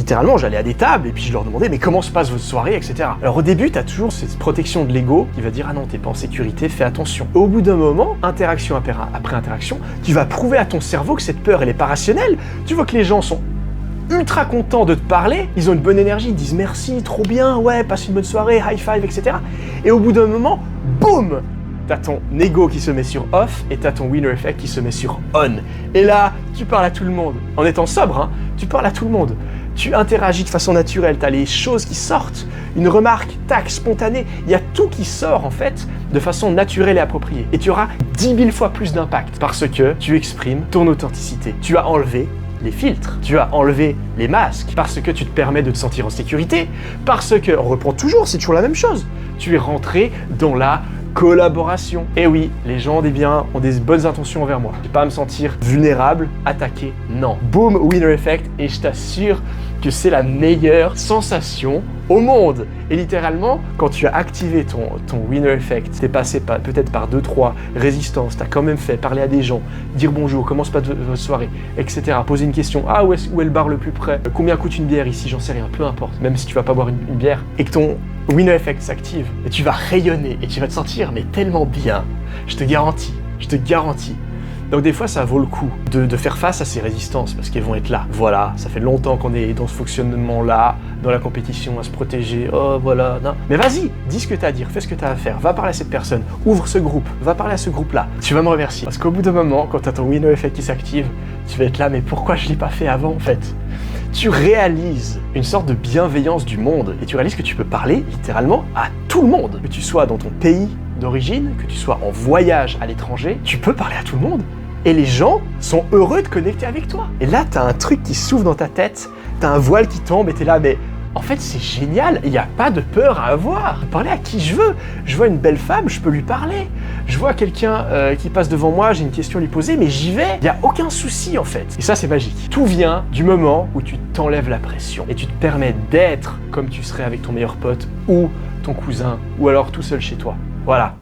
littéralement, j'allais à des tables et puis je leur demandais mais comment se passe votre soirée, etc. Alors au début, t'as toujours cette protection de l'ego qui va dire ah non, t'es pas en sécurité, fais attention. Au bout d'un moment, interaction après interaction, tu vas prouver à ton cerveau que cette peur, elle est pas rationnelle. Tu vois que les gens sont ultra contents de te parler, ils ont une bonne énergie, ils disent merci, trop bien, ouais, passe une bonne soirée, high five, etc. Et au bout d'un moment, boum, t'as ton ego qui se met sur off et t'as ton winner effect qui se met sur on. Et là, tu parles à tout le monde. En étant sobre, hein, tu parles à tout le monde. Tu interagis de façon naturelle, t'as les choses qui sortent, une remarque, tac, spontanée. Il y a tout qui sort en fait de façon naturelle et appropriée. Et tu auras 10 000 fois plus d'impact parce que tu exprimes ton authenticité. Tu as enlevé les filtres, tu as enlevé les masques parce que tu te permets de te sentir en sécurité, parce que, on reprend toujours, c'est toujours la même chose, tu es rentré dans la collaboration. Et oui, les gens ont des bonnes intentions envers moi. Je vais pas me sentir vulnérable, attaqué, non. Boom, winner effect, et je t'assure que c'est la meilleure sensation au monde. Et littéralement, quand tu as activé ton winner effect, t'es passé peut-être par 2-3 résistances, t'as quand même fait parler à des gens, dire bonjour, comment se passe votre soirée, etc. Poser une question, ah où est le bar le plus près, combien coûte une bière ici, j'en sais rien, peu importe, même si tu vas pas boire une bière, et que ton winner effect s'active, et tu vas rayonner, et tu vas te sentir mais tellement bien, je te garantis. Donc des fois, ça vaut le coup de faire face à ces résistances, parce qu'elles vont être là. Voilà, ça fait longtemps qu'on est dans ce fonctionnement-là, dans la compétition, à se protéger, oh voilà, non. Mais vas-y, dis ce que t'as à dire, fais ce que t'as à faire, va parler à cette personne, ouvre ce groupe, va parler à ce groupe-là. Tu vas me remercier, parce qu'au bout d'un moment, quand t'as ton winner effect qui s'active, tu vas être là, mais pourquoi je l'ai pas fait avant, en fait ? Tu réalises une sorte de bienveillance du monde, et tu réalises que tu peux parler, littéralement, à tout le monde. Que tu sois dans ton pays d'origine, que tu sois en voyage à l'étranger, tu peux parler à tout le monde. Et les gens sont heureux de connecter avec toi. Et là, t'as un truc qui s'ouvre dans ta tête, t'as un voile qui tombe et t'es là, mais en fait, c'est génial, il n'y a pas de peur à avoir. Je peux parler à qui je veux. Je vois une belle femme, je peux lui parler. Je vois quelqu'un qui passe devant moi, j'ai une question à lui poser, mais j'y vais. Il n'y a aucun souci, en fait. Et ça, c'est magique. Tout vient du moment où tu t'enlèves la pression et tu te permets d'être comme tu serais avec ton meilleur pote ou ton cousin ou alors tout seul chez toi. Voilà.